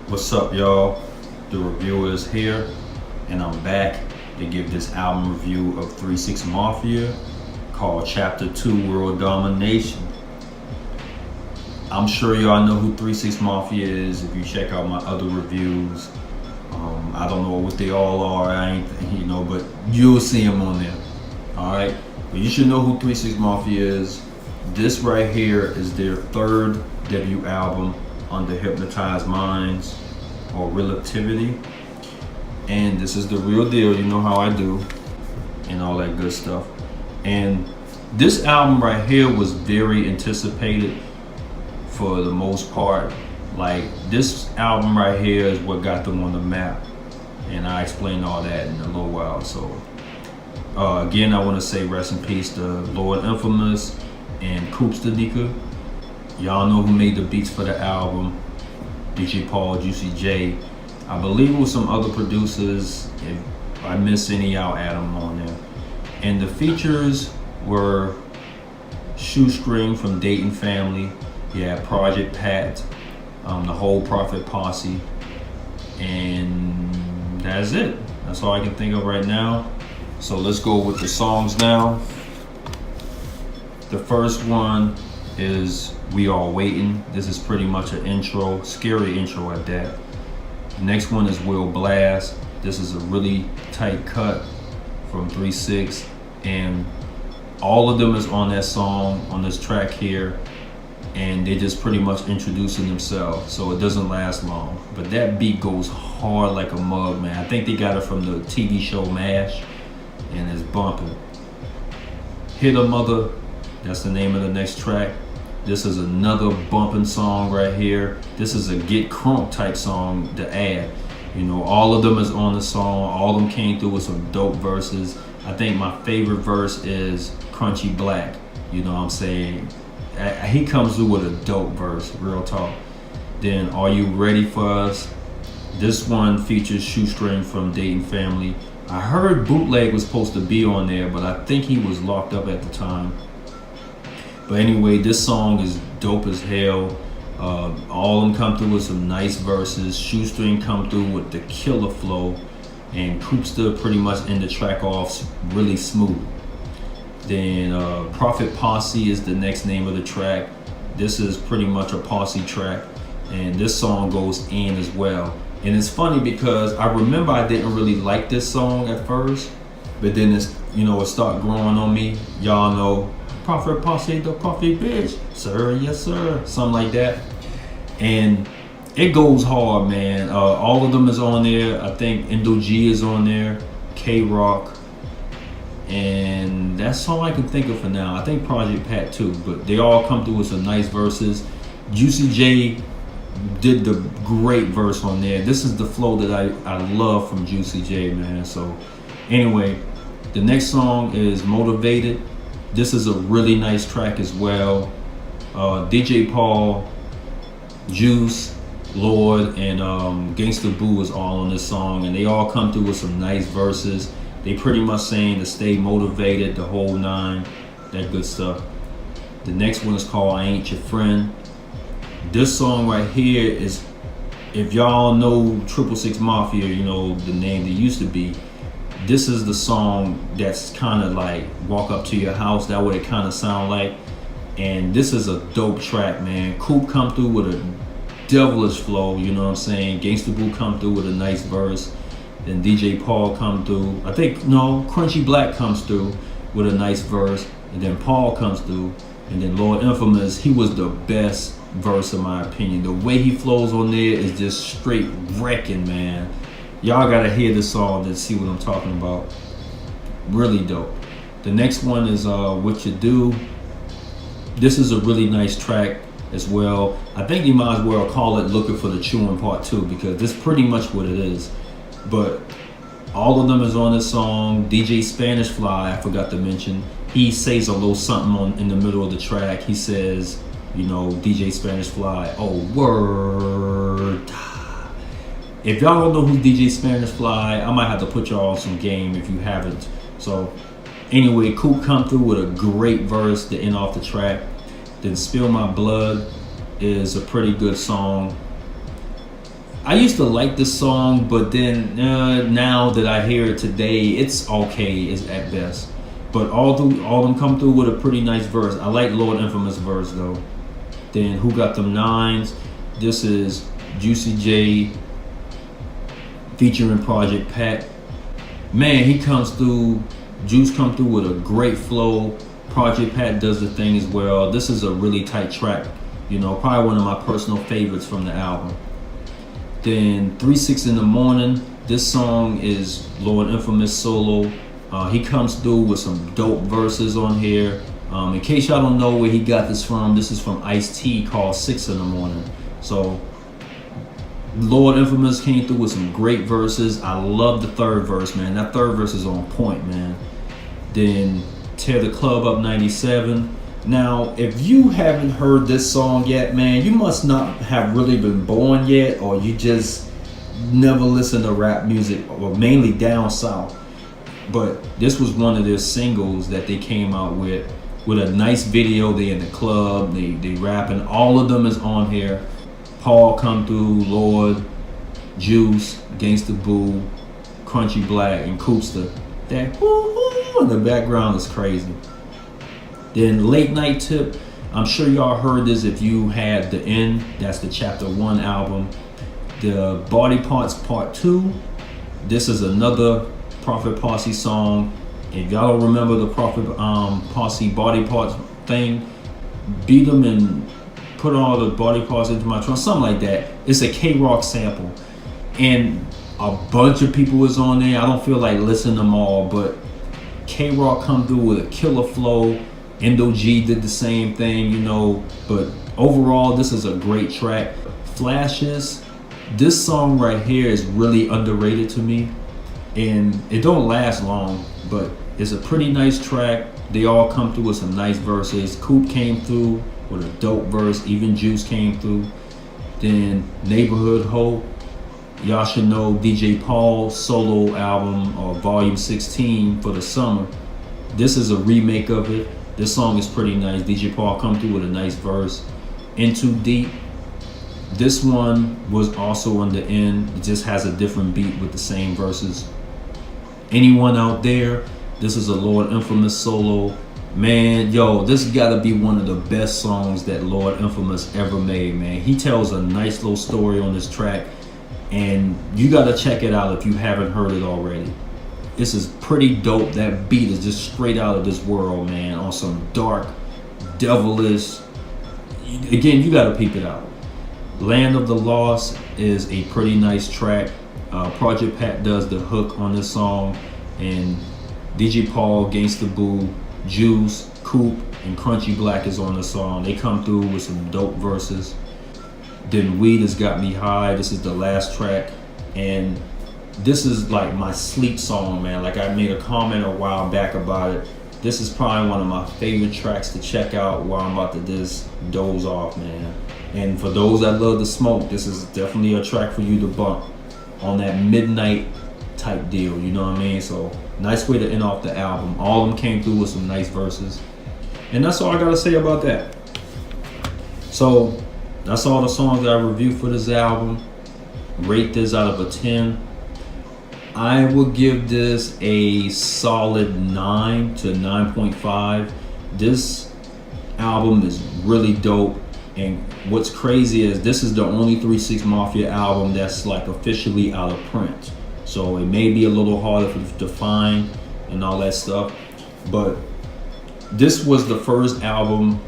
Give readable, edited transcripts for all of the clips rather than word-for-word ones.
What's up, y'all? The reviewer is here, and I'm back to give this album review of 3 Mafia called Chapter 2 World Domination. I'm sure y'all know who 3 Mafia is if you check out my other reviews. I don't know what they all are, but you'll see them on there. Alright? But you should know who 3 Mafia is. This right here is their third debut album under Hypnotize Minds or Relativity, and this is the real deal. You know how I do and all that good stuff. And this album right here was very anticipated for the most part. Like, this album right here is what got them on the map, and I explain all that in a little while. So again, I want to say rest in peace to Lord Infamous and Koopsta Knicca. Y'all know who made the beats for the album. DJ Paul, Juicy J. I believe it was some other producers. If I miss any, I'll add them on there. And the features were Shoestring from Dayton Family. Yeah, Project Pat, the whole Prophet Posse. And that's it. That's all I can think of right now. So let's go with the songs now. The first one is We All Waiting. This is pretty much an intro, scary intro at that. The next one is Will Blast. This is a really tight cut from 3 and all of them is on that song, on this track here, and they just pretty much introducing themselves, so it doesn't last long. But that beat goes hard like a mug, man. I think they got it from the TV show MASH, and it's bumping. Hit a Mother, that's the name of the next track. This is another bumping song right here. This is a get crunk type song to add. You know, all of them is on the song. All of them came through with some dope verses. I think my favorite verse is Crunchy Black. You know what I'm saying? He comes through with a dope verse, real talk. Then Are You Ready For Us? This one features Shoestring from Dayton Family. I heard Bootleg was supposed to be on there, but I think he was locked up at the time. But anyway, this song is dope as hell. All of them come through with some nice verses. Shoestring come through with the killer flow, and Koopsta pretty much end the track off really smooth. Then Prophet Posse is the next name of the track. This is pretty much a posse track, and this song goes in as well. And it's funny because I remember I didn't really like this song at first, but then it started growing on me. Y'all know Prophet Posse, the Prophet bitch, sir, yes sir, something like that. And it goes hard, man. All of them is on there. I think Indo G is on there, K-Rock, and that's all I can think of for now. I think Project Pat too, but they all come through with some nice verses. Juicy J did the great verse on there. This is the flow that I love from Juicy J, man. So anyway, the next song is Motivated. This is a really nice track as well. DJ Paul, Juice, Lord, and Gangsta Boo is all on this song, and they all come through with some nice verses. They pretty much saying to stay motivated, the whole nine, that good stuff. The next one is called I Ain't Your Friend. This song right here is, if y'all know 6 Mafia, you know the name they used to be. This is the song that's kind of like Walk Up To Your House. That what it kind of sound like. And this is a dope track, man. Coop come through with a devilish flow, you know what I'm saying? Gangsta Boo come through with a nice verse. Then DJ Paul come through. Crunchy Black comes through with a nice verse. And then Paul comes through. And then Lord Infamous, he was the best verse in my opinion. The way he flows on there is just straight wrecking, man. Y'all gotta hear the song to see what I'm talking about. Really dope. The next one is What You Do. This is a really nice track as well. I think you might as well call it Looking For The Chewing Part 2, because this is pretty much what it is. But all of them is on this song. DJ Spanish Fly, I forgot to mention, he says a little something in the middle of the track. He says, DJ Spanish Fly, oh word. If y'all don't know who's DJ Spanish Fly, I might have to put y'all on some game if you haven't. So anyway, Coop come through with a great verse to end off the track. Then Spill My Blood is a pretty good song. I used to like this song, but then now that I hear it today, it's okay, it's at best. But all of them come through with a pretty nice verse. I like Lord Infamous verse though. Then Who Got Them Nines? This is Juicy J featuring Project Pat. Man, he comes through. Juice come through with a great flow. Project Pat does the thing as well. This is a really tight track. You know, probably one of my personal favorites from the album. Then 3 6 in the Morning. This song is Lord Infamous solo. He comes through with some dope verses on here. In case y'all don't know where he got this is from Ice-T, called 6 in the Morning. So Lord Infamous came through with some great verses. I love the third verse, man. That third verse is on point, man. Then Tear the Club Up 97. Now, if you haven't heard this song yet, man, you must not have really been born yet, or you just never listened to rap music, or mainly down south. But this was one of their singles that they came out with a nice video. They in the club, they rapping. All of them is on here. Paul come through, Lord, Juice, Gangsta Boo, Crunchy Black, and Koopsta. That woo-hoo in the background is crazy. Then Late Night Tip. I'm sure y'all heard this if you had the End. That's the Chapter 1 album. The Body Parts Part 2. This is another Prophet Posse song. If y'all don't remember the Prophet Posse Body Parts thing, beat them and put all the body parts into my trunk, something like that. It's a K-Rock sample. And a bunch of people was on there. I don't feel like listening to them all, but K-Rock come through with a killer flow. Endo G did the same thing, you know. But overall, this is a great track. Flashes. This song right here is really underrated to me. And it don't last long, but it's a pretty nice track. They all come through with some nice verses. Coop came through with a dope verse. Even Juice came through. Then Neighborhood Hope. Y'all should know DJ Paul's solo album, or Volume 16 for the summer. This is a remake of it. This song is pretty nice. DJ Paul come through with a nice verse. In Too Deep. This one was also on the End. It just has a different beat with the same verses. Anyone Out There. This is a Lord Infamous solo. Man, yo, this gotta be one of the best songs that Lord Infamous ever made, man. He tells a nice little story on this track, and you gotta check it out if you haven't heard it already. This is pretty dope. That beat is just straight out of this world, man, on some dark, devilish. Again, you gotta peep it out. Land of the Lost is a pretty nice track. Project Pat does the hook on this song, and DJ Paul, Gangsta Boo, Juice, Coop, and Crunchy Black is on the song. They come through with some dope verses. Then Weed Has Got Me High. This is the last track, and this is like my sleep song, man. Like, I made a comment a while back about it. This is probably one of my favorite tracks to check out while I'm about to just doze off, man. And for those that love to smoke, this is definitely a track for you to bump on that midnight type deal, you know what I mean? So nice way to end off the album. All of them came through with some nice verses, and that's all I gotta say about that. So that's all the songs that I reviewed for this album. Rate this out of a 10. I will give this a solid 9 to 9.5. This album is really dope. And what's crazy is this is the only 3 6 Mafia album that's like officially out of print. So it may be a little harder to find and all that stuff. But this was the first album,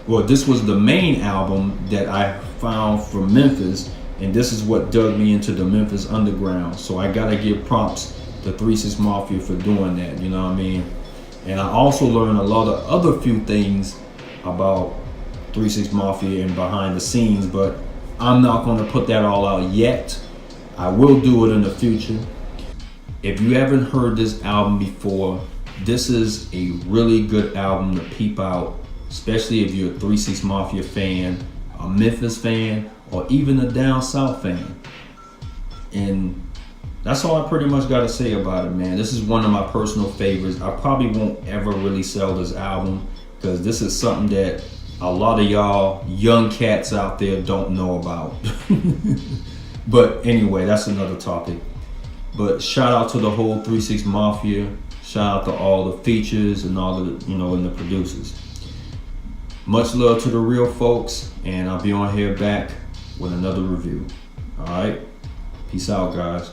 well, this was the main album that I found from Memphis. And this is what dug me into the Memphis underground. So I gotta give props to 3 6 Mafia for doing that, you know what I mean? And I also learned a lot of other few things about 3 6 Mafia and behind the scenes, but I'm not going to put that all out yet. I will do it in the future. If you haven't heard this album before, this is a really good album to peep out, especially if you're a 3 6 Mafia fan, a Memphis fan, or even a down south fan. And that's all I pretty much got to say about it, man. This is one of my personal favorites. I probably won't ever really sell this album because this is something that a lot of y'all young cats out there don't know about. But anyway, that's another topic. But shout out to the whole 3-6 Mafia. Shout out to all the features and all the, and the producers. Much love to the real folks, and I'll be on here back with another review. All right, peace out, guys.